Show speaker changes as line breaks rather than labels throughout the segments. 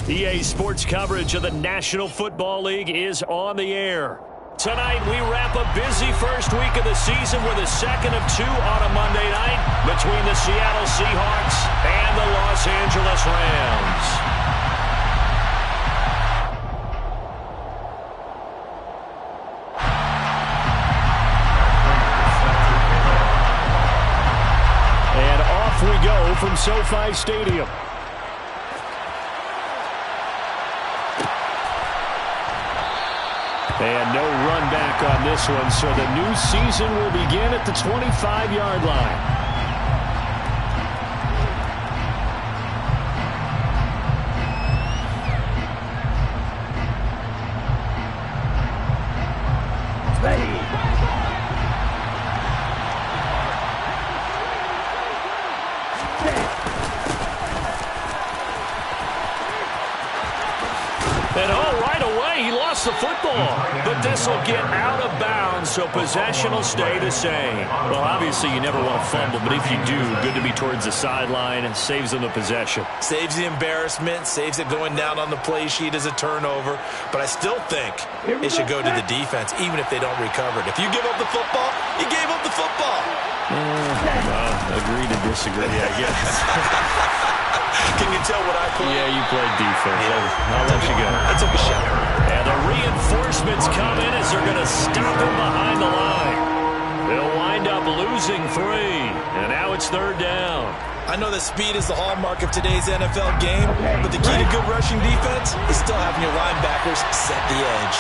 EA Sports coverage of the National Football League is on the air. Tonight, we wrap a busy first week of the season with a second of two on a Monday night between the Seattle Seahawks and the Los Angeles Rams. And off we go from SoFi Stadium. And no run back on this one, so the new season will begin at the 25-yard line. And right away, he lost the football. But this will get out of bounds, so possession will stay the same. Well, obviously, you never want to fumble, but if you do, good to be towards the sideline. It saves them the possession.
Saves the embarrassment, saves it going down on the play sheet as a turnover. But I still think it should go to the defense, even if they don't recover it. If you give up the football, you gave up the football.
Agree to disagree, I guess.
Can you tell what I played?
Yeah, you played defense. Yeah. I'll let you go.
I took a shot.
And the reinforcements come in as they're going to stop him behind the line. They'll wind up losing 3. And now it's third down.
I know that speed is the hallmark of today's NFL game, but the key to good rushing defense is still having your linebackers set the edge.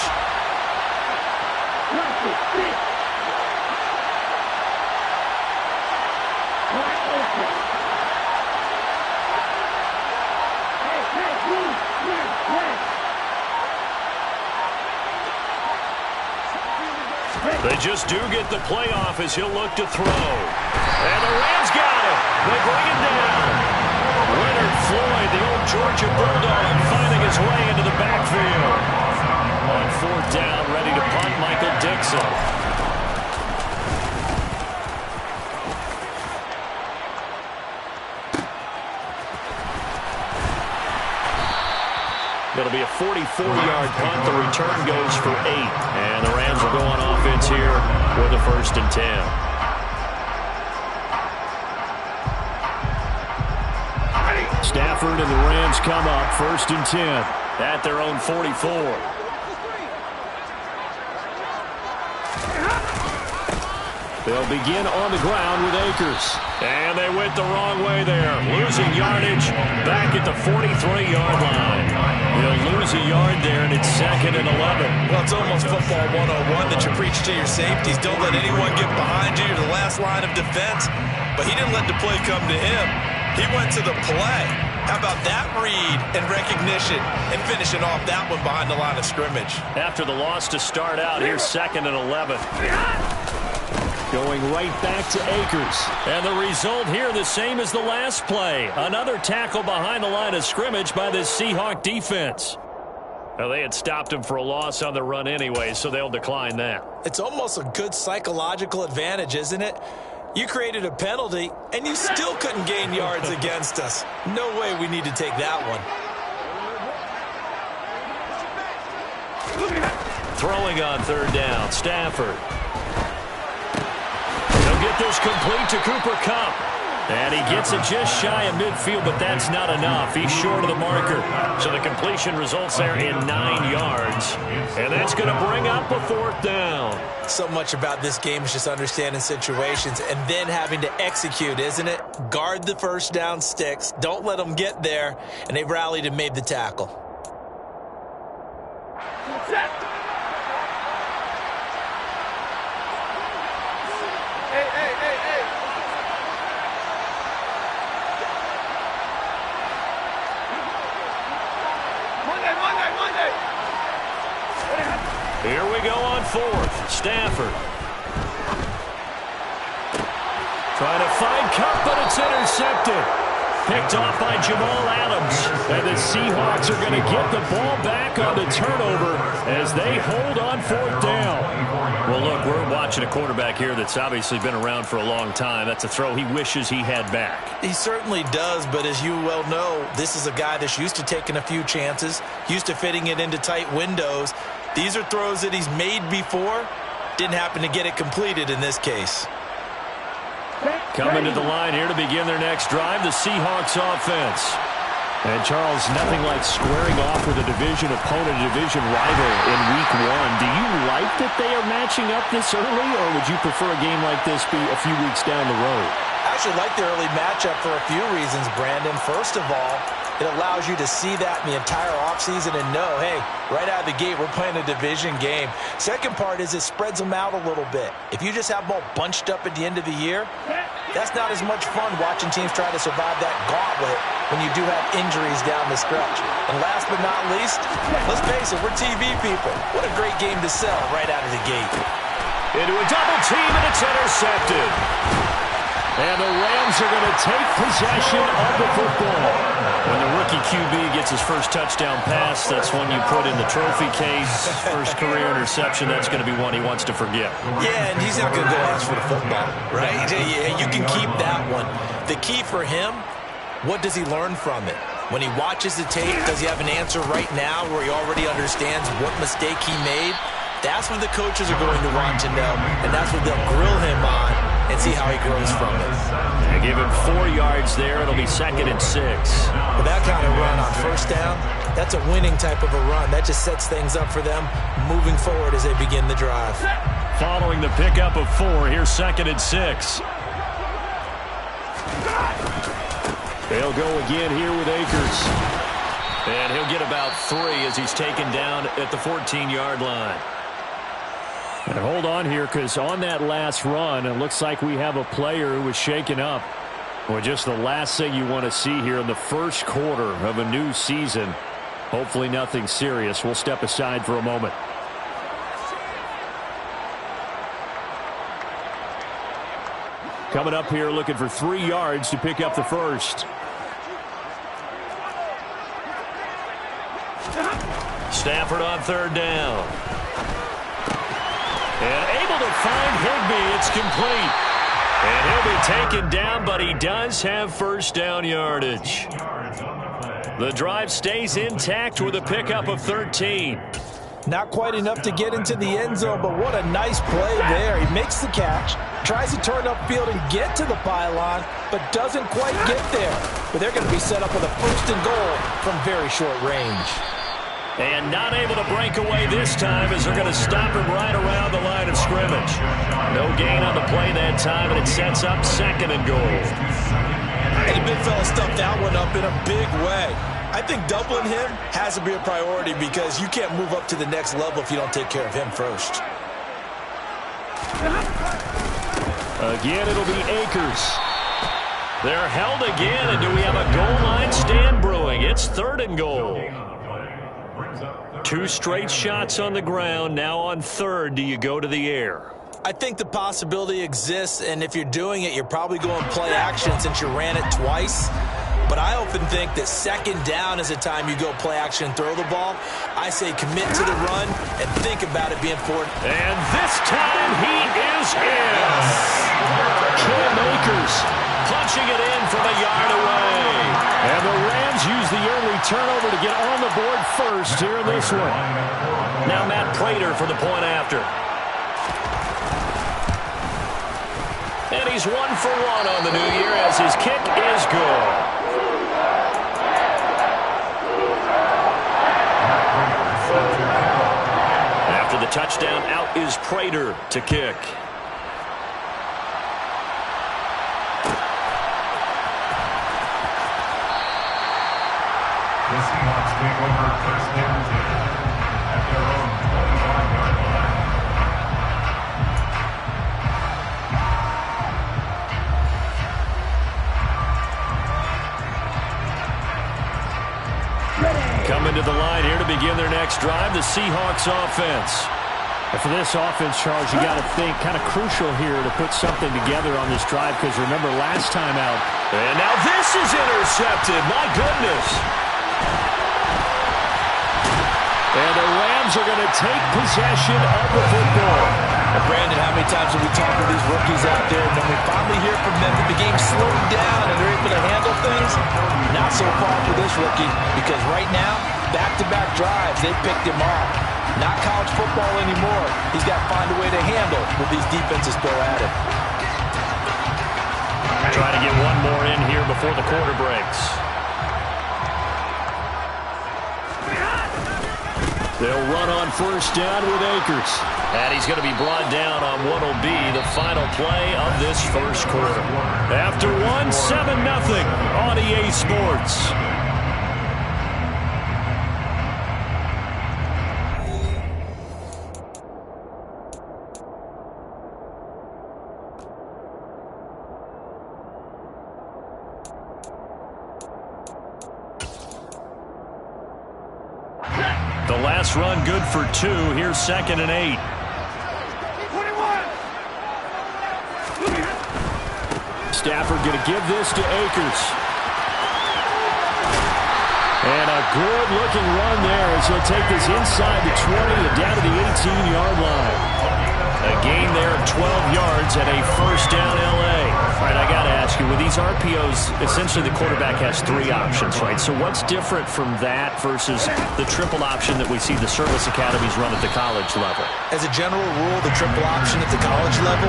They just do get the playoff as he'll look to throw. And the Rams got him. They bring it down. Leonard Floyd, the old Georgia Bulldog, finding his way into the backfield. On fourth down, ready to punt, Michael Dixon. It'll be a 44-yard punt. The return goes for 8. And the Rams will go on offense here with a 1st and 10. Stafford and the Rams come up 1st and 10 at their own 44. They'll begin on the ground with Akers. And they went the wrong way there. Losing yardage back at the 43-yard line. They'll lose a yard there, and it's 2nd and 11.
Well, it's almost football 101 that you preach to your safeties. Don't let anyone get behind you. You're the last line of defense. But he didn't let the play come to him. He went to the play. How about that read and recognition and finishing off that one behind the line of scrimmage?
After the loss to start out, here's 2nd and 11. Going right back to Akers. And the result here the same as the last play. Another tackle behind the line of scrimmage by this Seahawk defense. Well, they had stopped him for a loss on the run anyway, so they'll decline that.
It's almost a good psychological advantage, isn't it? You created a penalty, and you still couldn't gain yards against us. No way we need to take that one.
Throwing on third down, Stafford. Get this complete to Cooper Kupp. And he gets it just shy of midfield, but that's not enough. He's short of the marker. So the completion results there in 9 yards. And that's going to bring up a 4th down.
So much about this game is just understanding situations and then having to execute, isn't it? Guard the first down sticks. Don't let them get there. And they rallied and made the tackle.
Here we go on 4th. Stafford. Trying to find Kupp, but it's intercepted. picked off by Jamal Adams. And the Seahawks are going to get the ball back on the turnover as they hold on 4th down. Well, look, we're watching a quarterback here that's obviously been around for a long time. That's a throw he wishes he had back.
He certainly does, but as you well know, this is a guy that's used to taking a few chances, used to fitting it into tight windows. These are throws that he's made before. Didn't happen to get it completed in this case.
Coming to the line here to begin their next drive, the Seahawks offense. And, Charles, nothing like squaring off with a division opponent, a division rival in Week 1. Do you like that they are matching up this early, or would you prefer a game like this be a few weeks down the road?
I actually like the early matchup for a few reasons, Brandon. First of all, it allows you to see that in the entire offseason and know, hey, right out of the gate, we're playing a division game. Second part is it spreads them out a little bit. If you just have them all bunched up at the end of the year, that's not as much fun watching teams try to survive that gauntlet when you do have injuries down the stretch. And last but not least, let's face it, we're TV people. What a great game to sell right out of the gate.
Into a double team, and it's intercepted. And the Rams are going to take possession of the football. When the rookie QB gets his first touchdown pass, that's one you put in the trophy case. First career interception, that's going to be one he wants to forget.
Yeah, and he's not going to go ask for the football, right? Yeah, you can keep that one. The key for him, what does he learn from it? When he watches the tape, does he have an answer right now where he already understands what mistake he made? That's what the coaches are going to want to know, and that's what they'll grill him on and see how he grows from it.
They give him 4 yards there. It'll be 2nd and 6.
With that kind of run on first down, that's a winning type of a run. That just sets things up for them moving forward as they begin the drive.
Following the pickup of 4, here's 2nd and 6. They'll go again here with Akers. And he'll get about 3 as he's taken down at the 14-yard line. And hold on here, because on that last run, it looks like we have a player who was shaken up. Well, just the last thing you want to see here in the first quarter of a new season. Hopefully nothing serious. We'll step aside for a moment. Coming up here looking for 3 yards to pick up the first. Stafford on 3rd down. And able to find Higbee. It's complete. And he'll be taken down, but he does have first down yardage. The drive stays intact with a pickup of 13.
Not quite enough to get into the end zone, but what a nice play there. He makes the catch, tries to turn upfield and get to the pylon, but doesn't quite get there. But they're going to be set up with a 1st and goal from very short range.
And not able to break away this time as they're going to stop him right around the line of scrimmage. No gain on the play that time, and it sets up 2nd and goal.
And the big fella stuffed that one up in a big way. I think doubling him has to be a priority because you can't move up to the next level if you don't take care of him first.
Again, it'll be Akers. They're held again, and do we have a goal line stand brewing? It's 3rd and goal. 2 straight shots on the ground. Now on 3rd, do you go to the air?
I think the possibility exists, and if you're doing it, you're probably going play action since you ran it twice. But I often think that 2nd down is a time you go play action and throw the ball. I say commit to the run and think about it being forward.
And this time he is in. Cam Akers punching it in from a yard away. And the Rams use the early turnover to get on the board first here in this one. Now Matt Prater for the point after. And he's 1 for 1 on the new year as his kick is good. After the touchdown, out is Prater to kick.
The Seahawks take over 1st and 10 at their own 25-yard line.
Coming to the line here to begin their next drive, the Seahawks offense. And for this offense, Charles, you got to think kind of crucial here to put something together on this drive, because remember last time out.
And now this is intercepted. My goodness.
And the Rams are going to take possession of the football.
Well, Brandon, how many times have we talked to these rookies out there, and then we finally hear from them that the game slowed down and they're able to handle things? Not so far for this rookie, because right now, back-to-back drives, they picked him off. Not college football anymore. He's got to find a way to handle what these defenses throw at him.
Try to get one more in here before the quarter breaks. They'll run on first down with Akers. And he's going to be brought down on what will be the final play of this first quarter. After one, 7-0 on EA Sports. The last run good for 2. Here's 2nd and 8. Stafford going to give this to Akers. And a good-looking run there as he'll take this inside the 20 and down to the 18-yard line. A gain there of 12 yards and a first down L.A. All right, I got to ask you, with these RPOs, essentially the quarterback has 3 options, right? So what's different from that versus the triple option that we see the service academies run at the college level?
As a general rule, the triple option at the college level,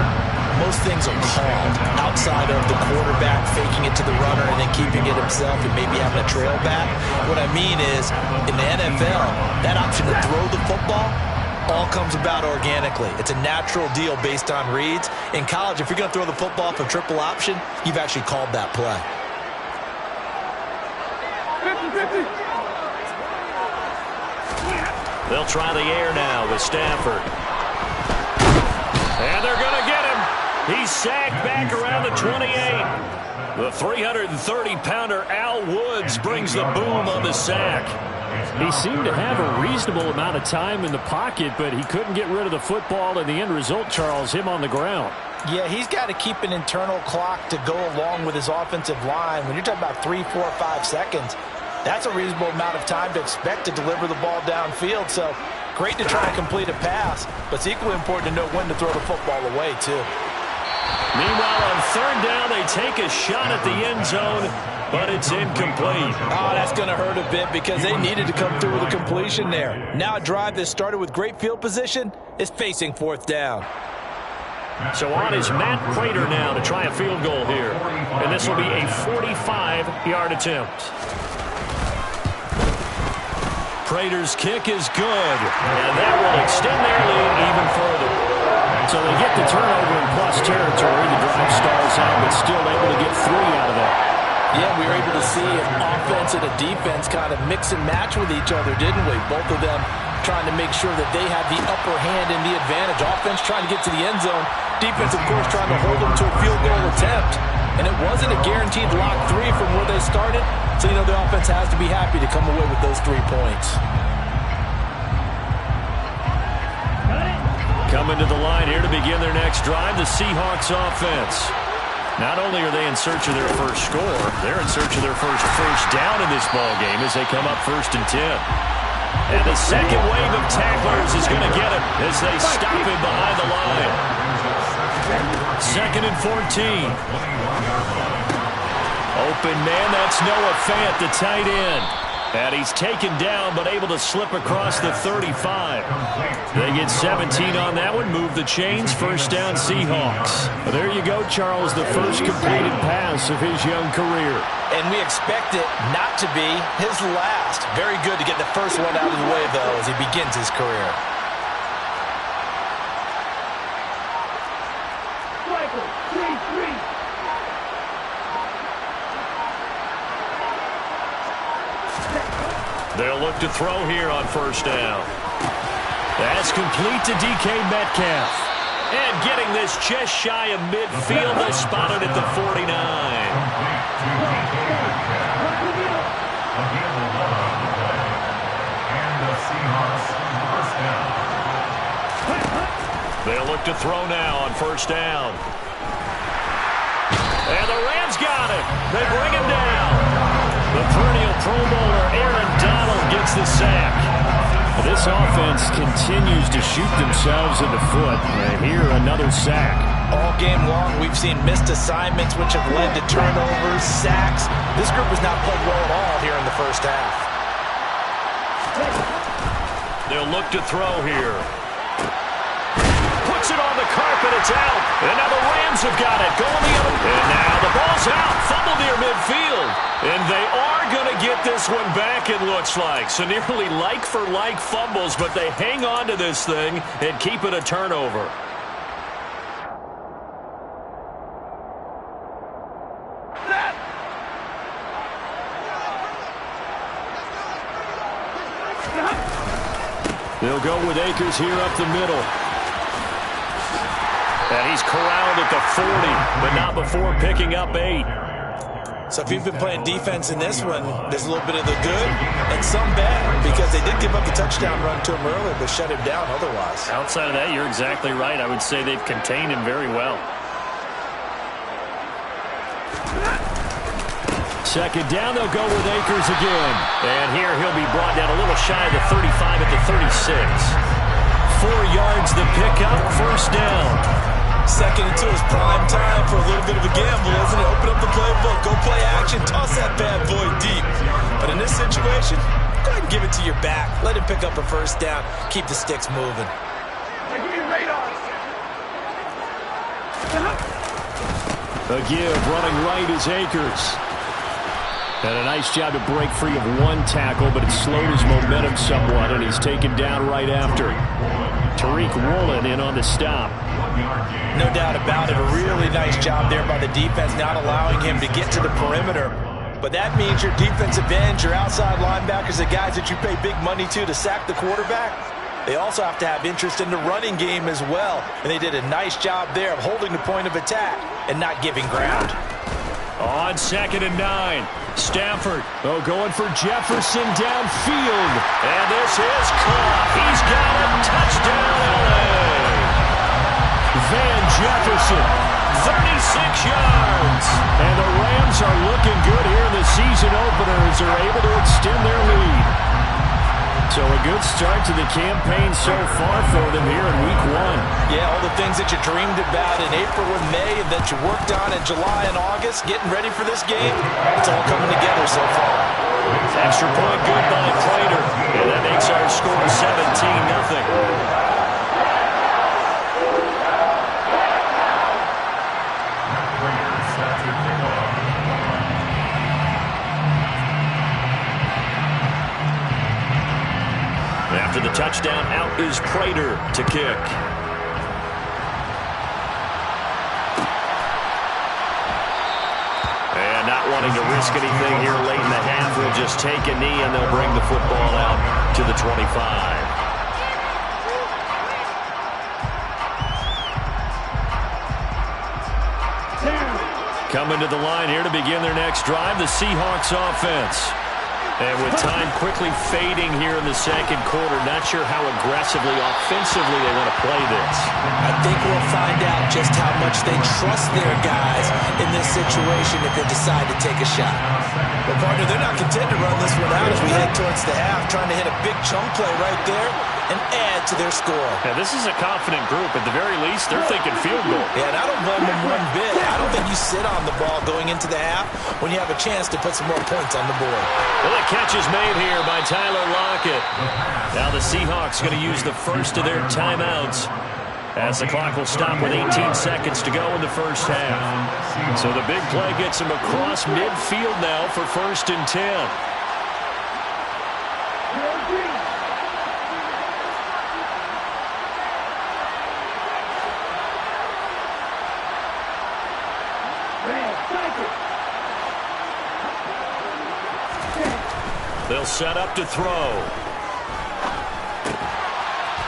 most things are called outside of the quarterback faking it to the runner and then keeping it himself and maybe having a trail back. What I mean is, in the NFL, that option to throw the football all comes about organically. It's a natural deal based on reads. In college, if you're going to throw the football for triple option, you've actually called that play.
50-50.
They'll try the air now with Stafford. And they're going to get him. He's sacked back around the 28. The 330-pounder Al Woods brings the boom on the sack. He seemed to have a reasonable amount of time in the pocket, but he couldn't get rid of the football, and the end result, Charles, him on the ground.
Yeah, he's got to keep an internal clock to go along with his offensive line. When you're talking about 3, 4, 5 seconds, that's a reasonable amount of time to expect to deliver the ball downfield. So great to try to complete a pass, but it's equally important to know when to throw the football away, too.
Meanwhile, on third down, they take a shot at the end zone, but it's incomplete.
Oh, that's going to hurt a bit because they needed to come through with a completion there. Now a drive that started with great field position is facing 4th down.
So on is Matt Prater now to try a field goal here. And this will be a 45-yard attempt. Prater's kick is good, and that will extend their lead even further. So they get the turnover in plus territory. The drive stalls out, but still able to get 3 out of that.
Yeah, we were able to see an offense and a defense kind of mix and match with each other, didn't we? Both of them trying to make sure that they have the upper hand and the advantage. Offense trying to get to the end zone. Defense, of course, trying to hold them to a field goal attempt. And it wasn't a guaranteed lock 3 from where they started. So, you know, the offense has to be happy to come away with those 3 points.
Coming to the line here to begin their next drive, the Seahawks offense. Not only are they in search of their first score, they're in search of their first down in this ballgame as they come up 1st and 10. And the second wave of tacklers is going to get him as they stop him behind the line. 2nd and 14. Open man, that's Noah Fant, the tight end. And he's taken down, but able to slip across the 35. They get 17 on that one, move the chains, 1st down Seahawks. Well, there you go, Charles, the first completed pass of his young career.
And we expect it not to be his last. Very good to get the first one out of the way, though, as he begins his career.
They'll look to throw here on 1st down. That's complete to DK Metcalf. And getting this just shy of midfield, they spotted at the 49.
And the Seahawks first down.
They'll look to throw now on first down. And the Rams got it. They bring him down. The perennial Pro Bowler Aaron Donald gets the sack. This offense continues to shoot themselves in the foot. And here, another sack.
All game long, we've seen missed assignments, which have led to turnovers, sacks. This group has not played well at all here in the first half.
They'll look to throw here. Puts it on the carpet. It's out. And now the Rams have got it. Going the other. And now the ball's out. Fumble near midfield. And they are going to get this one back, it looks like. So nearly like-for-like fumbles, but they hang on to this thing and keep it a turnover. They'll go with Akers here up the middle. And he's corralled at the 40, but not before picking up 8.
So if you've been playing defense in this one, there's a little bit of the good and some bad, because they did give up the touchdown run to him earlier, but shut him down otherwise.
Outside of that, you're exactly right. I would say they've contained him very well. Second down, they'll go with Akers again. And here he'll be brought down a little shy of the 35 at the 36. 4 yards the pickup, first down.
Second and 2 is prime time for a little bit of a gamble, isn't it? Open up the playbook, go play action, toss that bad boy deep. But in this situation, go ahead and give it to your back. Let him pick up a first down. Keep the sticks moving.
A give, running right is Akers. And a nice job to break free of one tackle, but it slowed his momentum somewhat, and he's taken down right after. Tariq Woolen in on the stop.
No doubt about it. A really nice job there by the defense, not allowing him to get to the perimeter. But that means your defensive ends, your outside linebackers, the guys that you pay big money to sack the quarterback, they also have to have interest in the running game as well. And they did a nice job there of holding the point of attack and not giving ground.
On second and 9, Stafford, going for Jefferson downfield. And this is caught. He's got it. Touchdown, LA. Van Jefferson, 36 yards. And the Rams are looking good here in the season opener as they're able to extend their lead. So a good start to the campaign so far for them here in Week 1.
Yeah, all the things that you dreamed about in April and May and that you worked on in July and August, getting ready for this game, it's all coming together so far.
Extra point good by Prater. And that makes our score 17-0. After the touchdown, out is Prater to kick. And not wanting to risk anything here late in the half, we'll just take a knee and they'll bring the football out to the 25. Coming to the line here to begin their next drive, the Seahawks offense. And with time quickly fading here in the second quarter, not sure how aggressively, offensively they want to play this.
I think we'll find out just how much they trust their guys in this situation if they decide to take a shot. Well, partner, they're not content to run this one out as we head towards the half, trying to hit a big chunk play right there and add to their score.
Yeah, this is a confident group. At the very least, they're thinking field goal.
Yeah, and I don't blame them one bit. I don't think you sit on the ball going into the half when you have a chance to put some more points on the board.
Well, the catch is made here by Tyler Lockett. Now the Seahawks going to use the first of their timeouts as the clock will stop with 18 seconds to go in the first half. So the big play gets him across midfield now for 1st and 10. They'll set up to throw.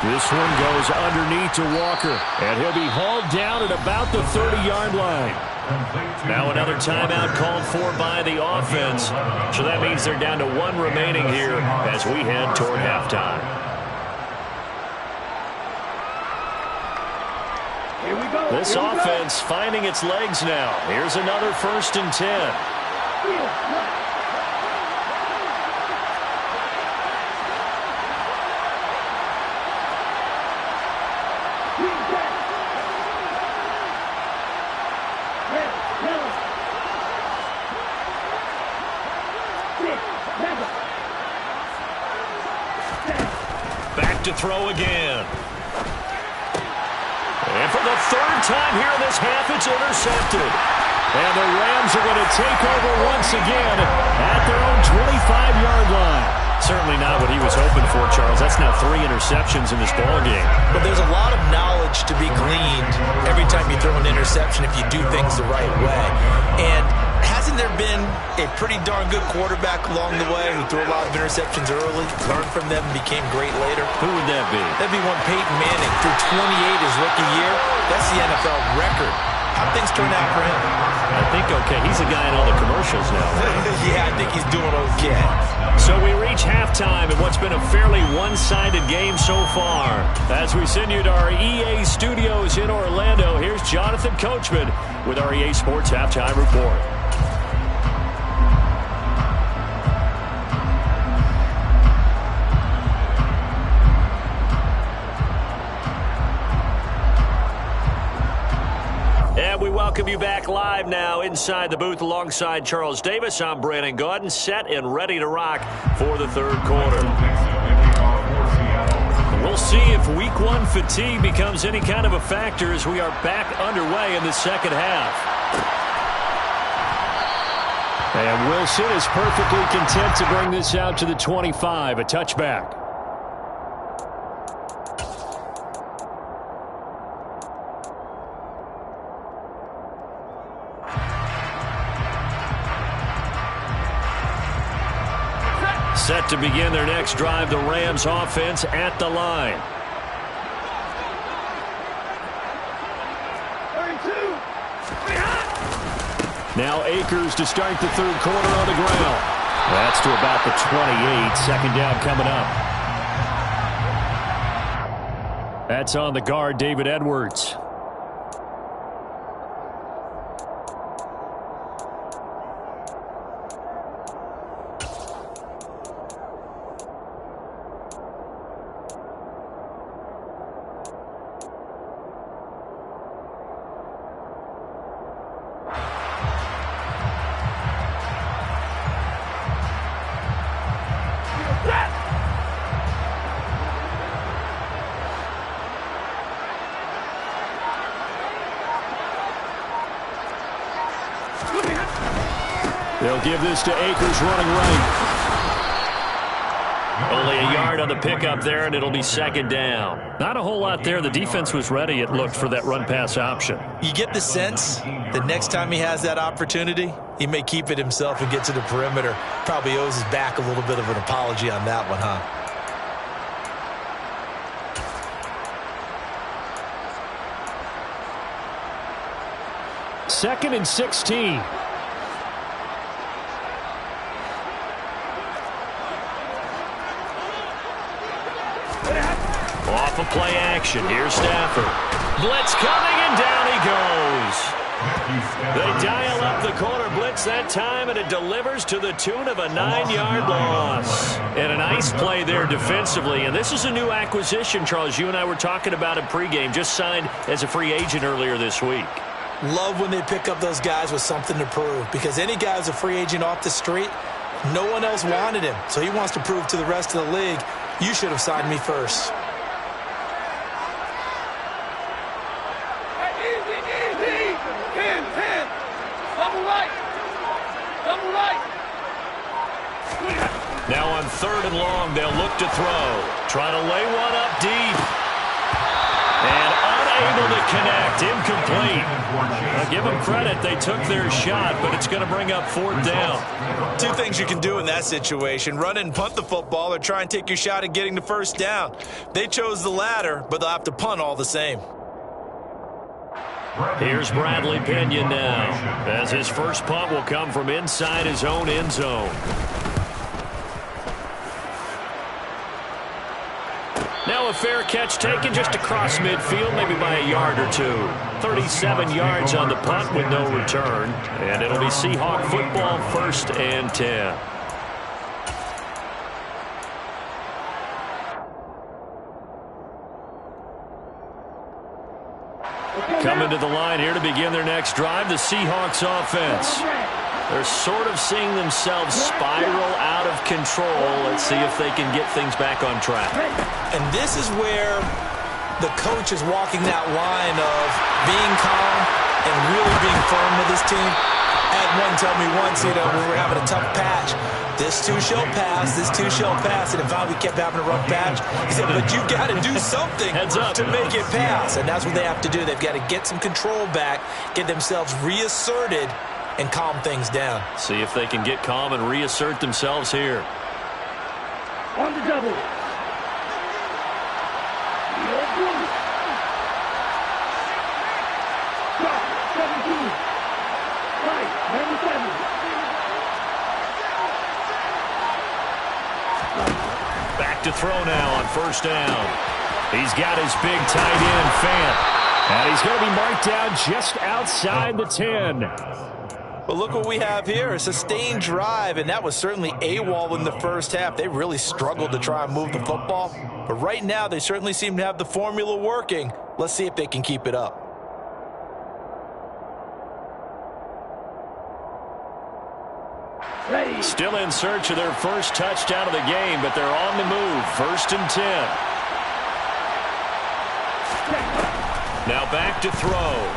This one goes underneath to Walker, and he'll be hauled down at about the 30-yard line. Now another timeout called for by the offense. So that means they're down to 1 remaining here as we head toward halftime. This offense finding its legs now. Here's another 1st and 10. Back to throw again. And for the 3rd time here in this half, it's intercepted. And the Rams are going to take over once again at their own 25-yard line. Certainly not what he was hoping for, Charles. That's now 3 interceptions in this ballgame.
But there's a lot of knowledge to be gleaned every time you throw an interception if you do things the right way. And hasn't there been a pretty darn good quarterback along the way who threw a lot of interceptions early, learned from them, and became great later?
Who would that be?
That'd be one Peyton Manning. Threw 28 his rookie year. That's the NFL record. How'd things turn out for him?
I think okay. He's a guy in all the commercials now.
Yeah, I think he's doing okay.
So we reach halftime in what's been a fairly one-sided game so far. As we send you to our EA studios in Orlando, here's Jonathan Coachman with our EA Sports Halftime Report. And we welcome you back live now inside the booth alongside Charles Davis. I'm Brandon Gaudin, set and ready to rock for the 3rd quarter. We'll see if Week 1 fatigue becomes any kind of a factor as we are back underway in the 2nd half. And Wilson is perfectly content to bring this out to the 25, a touchback. Set to begin their next drive, the Rams offense at the line. Now Akers to start the 3rd quarter on the ground. That's to about the 28. 2nd down coming up. That's on the guard, David Edwards. They'll give this to Akers running right. Only a yard on the pickup there, and it'll be 2nd down. Not a whole lot there. The defense was ready, it looked, for that run-pass option.
You get the sense that next time he has that opportunity, he may keep it himself and get to the perimeter. Probably owes his back a little bit of an apology on that one, huh?
Second and 16. Off of play action. Here's Stafford. Blitz coming, and down he goes. They dial up the corner blitz that time, and it delivers to the tune of a 9-yard loss. And a nice play there defensively. And this is a new acquisition, Charles. You and I were talking about it pregame. Just signed as a free agent earlier this week.
Love when they pick up those guys with something to prove, because any guy who's a free agent off the street, no one else wanted him. So he wants to prove to the rest of the league, you should have signed me first.
Now on 3rd and long, they'll look to throw. Try to lay one up deep. And unable to connect. Incomplete. I'll give them credit. They took their shot, but it's going to bring up 4th down.
2 things you can do in that situation. Run and punt the football, or try and take your shot at getting the 1st down. They chose the latter, but they'll have to punt all the same.
Here's Bradley Pinion now, as his first punt will come from inside his own end zone. Now a fair catch taken just across midfield, maybe by a yard or two. 37 yards on the punt with no return. And it'll be Seahawk football, 1st and 10. Coming to the line here to begin their next drive, the Seahawks offense. They're sort of seeing themselves spiral out of control. Let's see if they can get things back on track.
And this is where the coach is walking that line of being calm and really being firm with his team. I had one tell me once, we were having a tough patch. This too shall pass, this too shall pass. And if we kept having a rough patch, he said, but you've got to do something to make it pass. And that's what they have to do. They've got to get some control back, get themselves reasserted, and calm things down.
See if they can get calm and reassert themselves here.
On the double. Stop. 17. Right. 97.
Back to throw now on 1st down. He's got his big tight end, Fant. And he's going to be marked down just outside the 10.
But look what we have here, a sustained drive, and that was certainly AWOL in the first half. They really struggled to try and move the football. But right now, they certainly seem to have the formula working. Let's see if they can keep it up.
Ready.
Still in search of their first touchdown of the game, but they're on the move. 1st and 10. Now back to throw.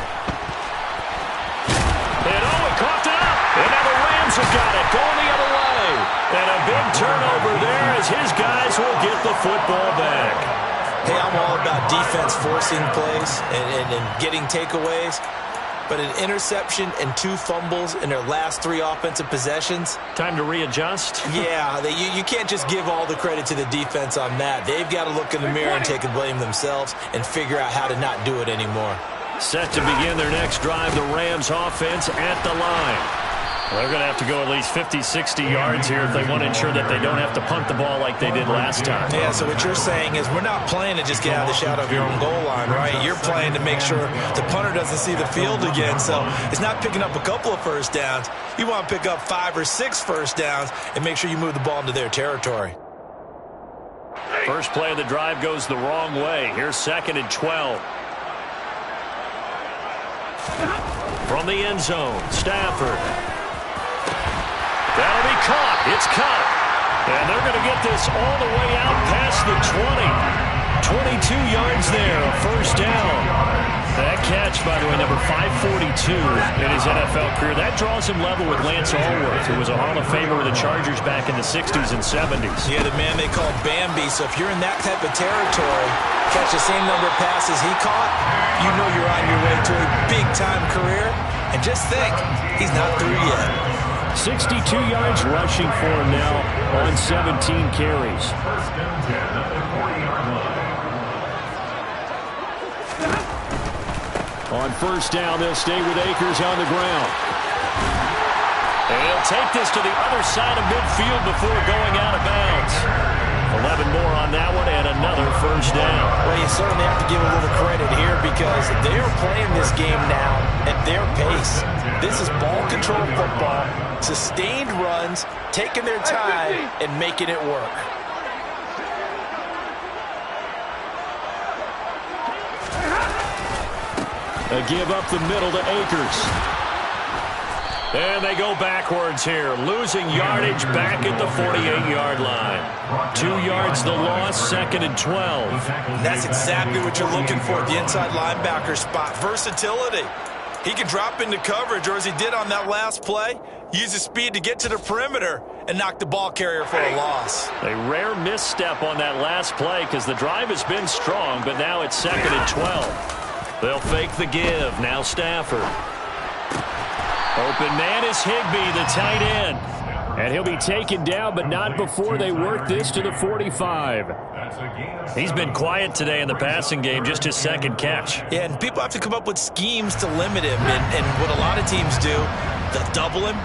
Coughed it up, and now the Rams have got it, going the other way. And a big turnover there as his guys will get the football back.
Hey, I'm all about defense forcing plays and getting takeaways. But an interception and 2 fumbles in their last 3 offensive possessions.
Time to readjust?
Yeah, you can't just give all the credit to the defense on that. They've got to look in the mirror and take the blame themselves and figure out how to not do it anymore.
Set to begin their next drive, the Rams offense at the line. Well, they're going to have to go at least 50, 60 yards here if they want to ensure that they don't have to punt the ball like they did last time.
Yeah, so what you're saying is we're not playing to just get out of the shadow of your own goal line, right? You're playing to make sure the punter doesn't see the field again. So it's not picking up a couple of first downs. You want to pick up 5 or 6 first downs and make sure you move the ball into their territory.
First play of the drive goes the wrong way. Here's 2nd and 12. From the end zone, Stafford. That'll be caught. It's caught. And they're going to get this all the way out past the 20. 22 yards there, a 1st down. That catch, by the way, number 542 in his NFL career. That draws him level with Lance Allworth, who was a Hall of Famer with the Chargers back in the 60s and 70s.
Yeah, the man they call Bambi. So if you're in that type of territory, catch the same number of passes he caught, you know you're on your way to a big-time career. And just think, he's not through yet.
62 yards rushing for him now on 17 carries.
1st and 10 at the 40-yard line.
On 1st down, they'll stay with Akers on the ground. And he'll take this to the other side of midfield before going out of bounds. 11 more on that one and another 1st down.
Well, you certainly have to give a little credit here because they are playing this game now at their pace. This is ball control football, sustained runs, taking their time and making it work.
A give up the middle to Akers. And they go backwards here, losing yardage back at the 48-yard line. 2 yards the loss, 2nd and 12.
And that's exactly what you're looking for at the inside linebacker spot, versatility. He can drop into coverage, or as he did on that last play, use his speed to get to the perimeter and knock the ball carrier for a loss.
A rare misstep on that last play because the drive has been strong, but now it's 2nd and 12. They'll fake the give. Now Stafford. Open man is Higbee, the tight end. And he'll be taken down, but not before they work this to the 45. He's been quiet today in the passing game, just his 2nd catch.
Yeah, and people have to come up with schemes to limit him. And what a lot of teams do,
They'll double him,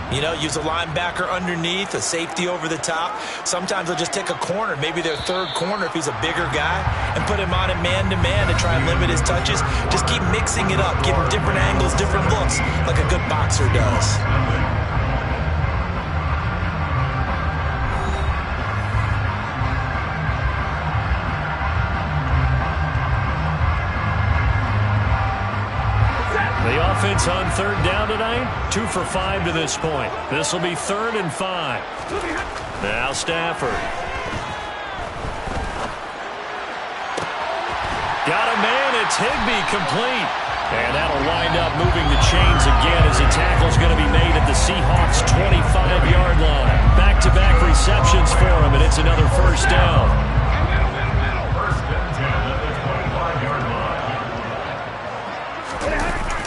use a linebacker underneath, a safety over the top. Sometimes they'll just take a corner, maybe their third corner if he's a bigger guy, and put him on a man-to-man to try and limit his touches. Just keep mixing it up, give him different angles, different looks, like a good boxer does.
The offense on third down tonight, 2 for 5 to this point. This will be 3rd and 5. Now Stafford. Got a man, it's Higbee, complete. And that'll wind up moving the chains again as the tackle's going to be made at the Seahawks' 25-yard line. Back-to-back receptions for him, and it's another first down.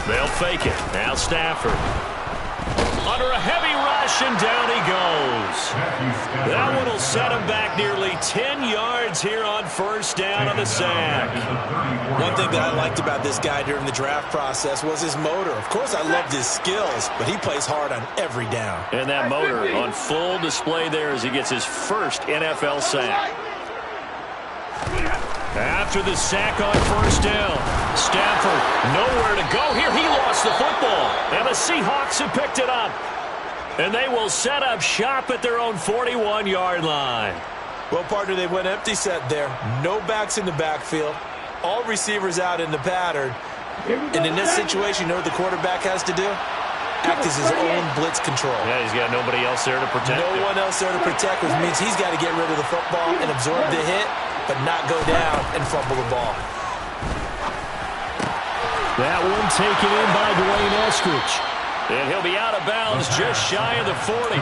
They'll fake it. Now Stafford. Under a heavy rush, and down he goes. That one will set him back nearly 10 yards here on first down on the sack.
One thing that I liked about this guy during the draft process was his motor. Of course, I loved his skills, but he plays hard on every down.
And that motor on full display there as he gets his first NFL sack. After the sack on first down, Stafford nowhere to go here. He lost the football, and the Seahawks have picked it up. And they will set up shop at their own 41-yard line.
Well, partner, they went empty set there. No backs in the backfield. All receivers out in the pattern. And in this situation, you know what the quarterback has to do? Act as his own blitz control.
Yeah, he's got nobody else there to protect him.
No one else there to protect, which means he's got to get rid of the football and absorb the hit, but not go down and fumble the ball.
That one taken in by Dwayne Eskridge. And he'll be out of bounds just shy of the 40.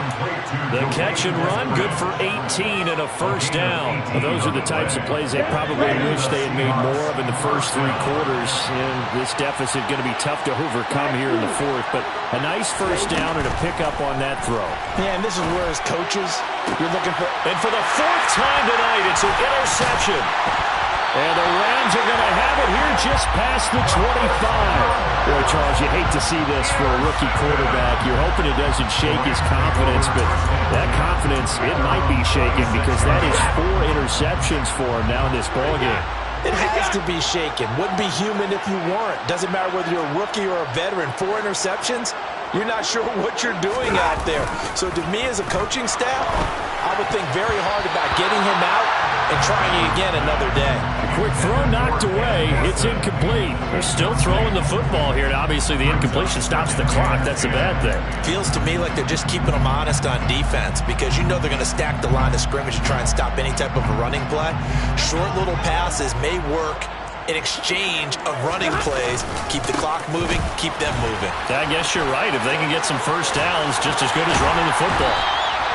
The catch and run, good for 18 and a first down. Well, those are the types of plays they probably wish they had made more of in the first 3 quarters. And this deficit going to be tough to overcome here in the 4th. But a nice first down and a pickup on that throw.
Yeah, and this is where as coaches, you're looking for...
And for the 4th time tonight, it's an interception. And the Rams are going to have it here just past the 25. Boy, Charles, you hate to see this for a rookie quarterback. You're hoping it doesn't shake his confidence, but that confidence, it might be shaken because that is 4 interceptions for him now in this ballgame.
It has to be shaken. Wouldn't be human if you weren't. Doesn't matter whether you're a rookie or a veteran. 4 interceptions, you're not sure what you're doing out there. So to me as a coaching staff, I would think very hard about getting him out and trying it again another day.
A quick throw knocked away. It's incomplete. They're still throwing the football here. And obviously, the incompletion stops the clock. That's a bad thing.
Feels to me like they're just keeping them honest on defense because you know they're going to stack the line of scrimmage and try and stop any type of a running play. Short little passes may work in exchange of running plays. Keep the clock moving, keep them moving.
I guess you're right. If they can get some first downs, just as good as running the football.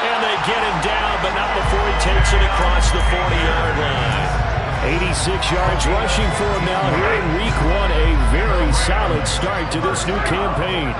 And they get him down, but not before he takes it across the 40-yard line. 86 yards rushing for him now here in Week 1. A very solid start to this new campaign.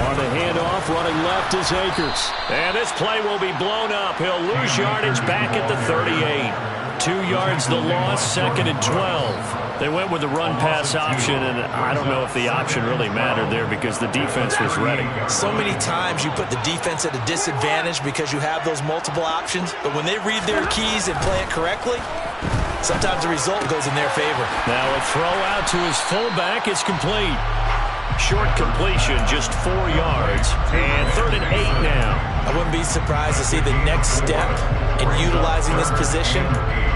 On the handoff, running left is Akers. And this play will be blown up. He'll lose yardage back at the 38. 2 yards the loss, 2nd and 12. They went with the run-pass option, and I don't know if the option really mattered there because the defense was ready.
So many times you put the defense at a disadvantage because you have those multiple options, but when they read their keys and play it correctly, sometimes the result goes in their favor.
Now a throw out to his fullback is complete. Short completion, just 4 yards, and 3rd and 8 now.
I wouldn't be surprised to see the next step in utilizing this position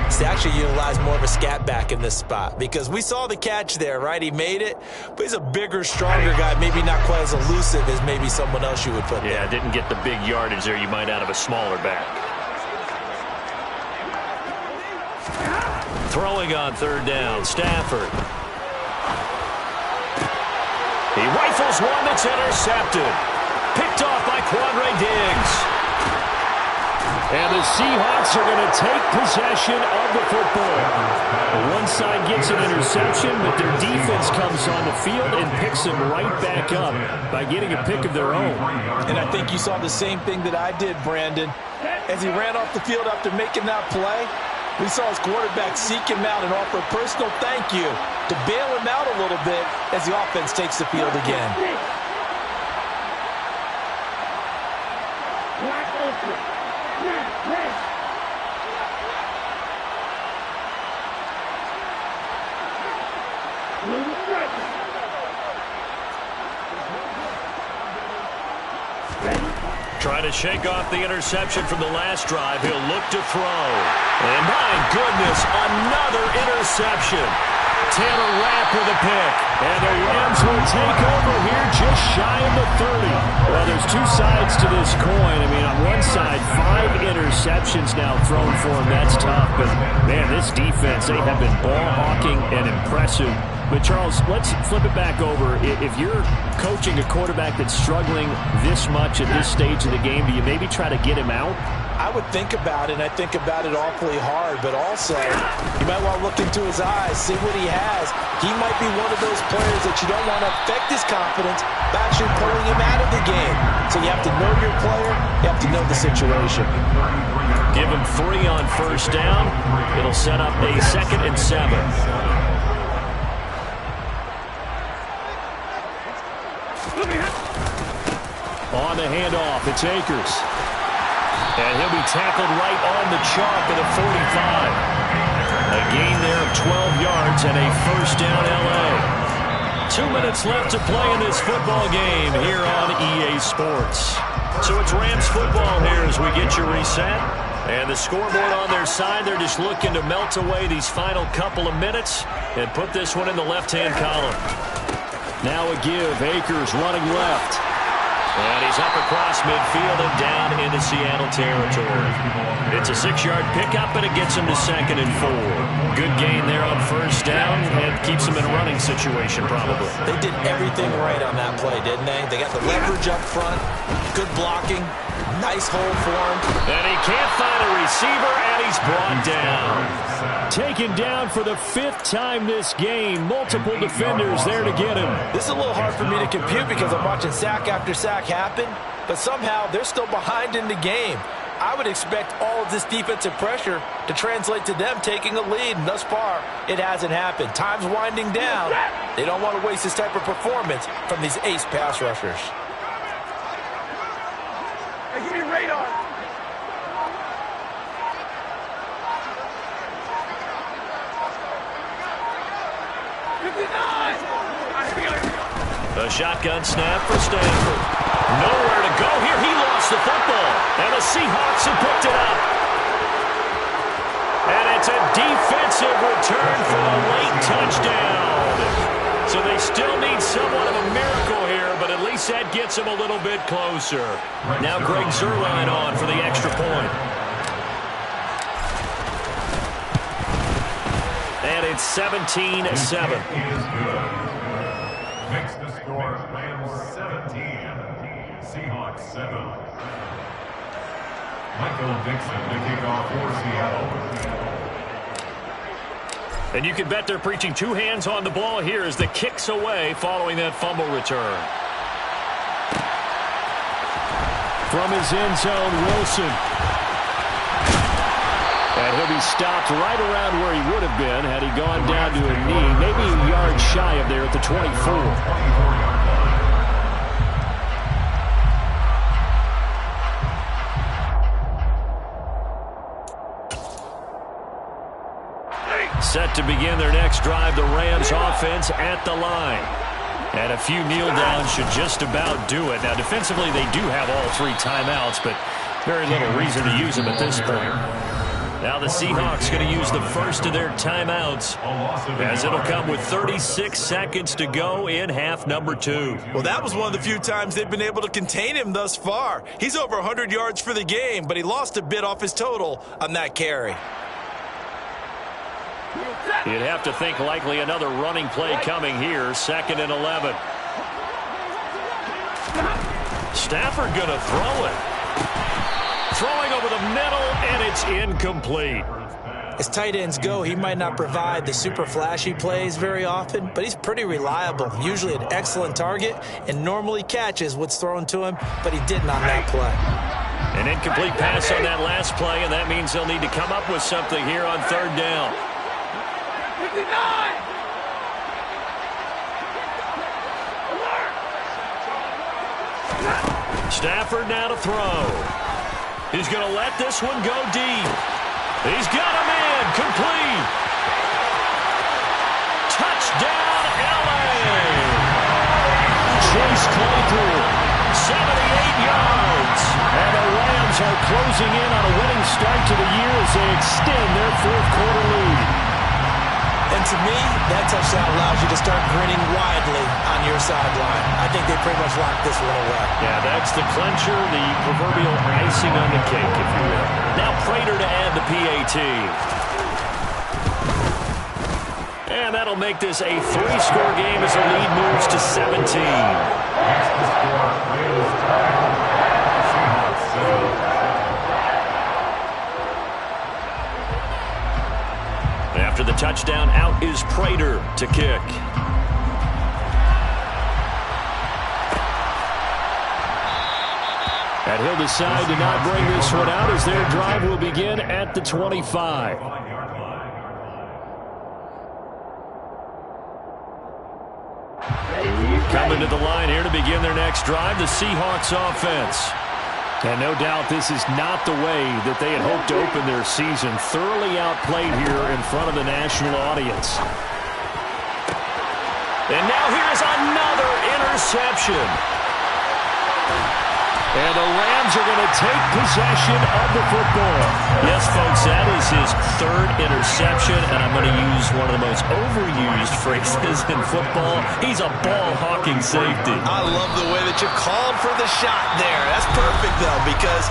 is to actually utilize more of a scat back in this spot because we saw the catch there, right? He made it, but he's a bigger, stronger guy, maybe not quite as elusive as maybe someone else you would put there.
Yeah, didn't get the big yardage there you might out of a smaller back. Throwing on 3rd down, Stafford. He rifles one that's intercepted. Picked off by Quandre Diggs. And the Seahawks are going to take possession of the football. One side gets an interception, but their defense comes on the field and picks them right back up by getting a pick of their own.
And I think you saw the same thing that I did, Brandon. As he ran off the field after making that play,
We saw his quarterback seek him out and offer a personal thank you to bail him out a little bit as the offense takes the field again.
Black ultra. Snap, red. Blue striker. Ready?
Trying to shake off the interception from the last drive. He'll look to throw. And my goodness, another interception. Taylor Rapp with a pick. And the Rams will take over here just shy of the 30. Well, there's two sides to this coin. I mean, on one side, 5 interceptions now thrown for him. That's tough. But, man, this defense, they have been ball-hawking and impressive. But, Charles, let's flip it back over. If you're coaching a quarterback that's struggling this much at this stage of the game, do you maybe try to get him out?
I would think about it, and I think about it awfully hard, but also you might want to look into his eyes, see what he has. He might be one of those players that you don't want to affect his confidence by actually pulling him out of the game. So you have to know your player, you have to know the situation.
Give him 3 on first down. It'll set up a 2nd and 7. On the handoff, it's Akers. And he'll be tackled right on the chalk of the 45. A gain there of 12 yards and a first down L.A. 2 minutes left to play in this football game here on EA Sports. So it's Rams football here as we get you reset. And the scoreboard on their side, they're just looking to melt away these final couple of minutes and put this one in the left-hand column. Now a give. Akers running left. And he's up across midfield and down into Seattle territory. It's a 6-yard pickup, and it gets him to 2nd and 4. Good gain there on first down, and keeps him in a running situation probably.
They did everything right on that play, didn't they? They got the leverage up front, good blocking, nice hold for him.
And he can't find a receiver, and he's brought down. Taken down for the 5th time this game. Multiple defenders there to get him.
This is a little hard for me to compute because I'm watching sack after sack happen, but somehow they're still behind in the game. I would expect all of this defensive pressure to translate to them taking a lead, and thus far, it hasn't happened. Time's winding down. They don't want to waste this type of performance from these ace pass rushers.
Hey, give me radar.
The shotgun snap for Stanford. Nowhere to go here. He lost the football. And the Seahawks have picked it up. And it's a defensive return for the late touchdown. So they still need somewhat of a miracle here, but at least that gets them a little bit closer. Now Greg Zuerlein on for the extra point. And it's 17-7.
Makes the score Rams 17, Seahawks 7. Michael Dixon to kick off for Seattle.
And you can bet they're preaching 2 hands on the ball here as the kick's away following that fumble return. From his end zone, Wilson. And he'll be stopped right around where he would have been had he gone down to a knee, maybe a yard shy of there at the 24. Set to begin their next drive, the Rams offense at the line. And a few kneel downs should just about do it. Now, defensively, they do have all 3 timeouts, but very little reason to use them at this point. Now the Seahawks going to use the first of their timeouts as it'll come with 36 seconds to go in half number 2.
Well, that was one of the few times they've been able to contain him thus far. He's over 100 yards for the game, but he lost a bit off his total on that carry.
You'd have to think likely another running play coming here, 2nd and 11. Stafford going to throw it. Throwing over the middle, and it's incomplete.
As tight ends go, he might not provide the super flashy plays very often, but he's pretty reliable, usually an excellent target, and normally catches what's thrown to him, but he didn't on that play.
An incomplete pass on that last play, and that means they'll need to come up with something here on third down.
59!
Stafford now to throw. He's going to let this one go deep. He's got a man. Complete. Touchdown, L.A. Chase Claypool, 78 yards. And the Rams are closing in on a winning start to the year as they extend their fourth-quarter lead.
And to me, that touchdown allows you to start grinning widely on your sideline. I think they pretty much locked this one away.
Yeah, that's the clincher, the proverbial icing on the cake, if you will. Now Prater to add the PAT. And that'll make this a 3-score game as the lead moves to 17. After the touchdown, out is Prater to kick. And he'll decide to not bring this one out as their drive will begin at the 25. Coming to the line here to begin their next drive, the Seahawks offense. And no doubt this is not the way that they had hoped to open their season. Thoroughly outplayed here in front of the national audience. And now here's another interception. And the Rams are going to take possession of the football. Yes, folks, that is his third interception, and I'm going to use one of the most overused phrases in football. He's a ball-hawking safety.
I love the way that you called for the shot there. That's perfect, though, because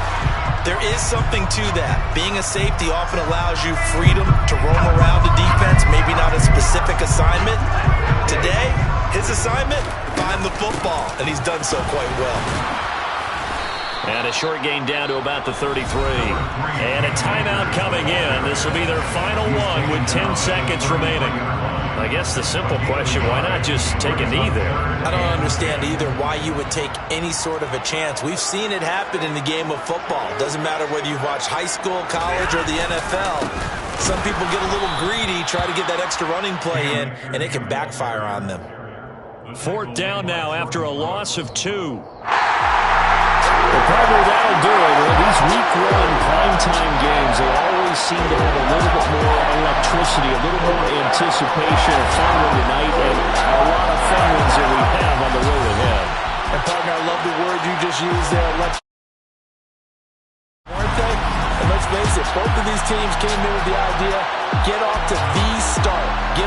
there is something to that. Being a safety often allows you freedom to roam around the defense, maybe not a specific assignment. Today, his assignment, find the football, and he's done so quite well.
And a short gain down to about the 33. And a timeout coming in. This will be their final one with 10 seconds remaining. I guess the simple question, why not just take a knee there?
I don't understand either why you would take any sort of a chance. We've seen it happen in the game of football. Doesn't matter whether you've watched high school, college, or the NFL. Some people get a little greedy, try to get that extra running play in, and it can backfire on them.
Fourth down now after a loss of 2. Well, probably that'll do it. Well, these week one primetime games, they always seem to have a little bit more electricity, a little more anticipation, a fun one tonight, and a lot of fun ones that we have on the road ahead.
And, partner, I love the word you just used there. Weren't they? And let's face it, both of these teams came in with the idea, get off to the start. Get off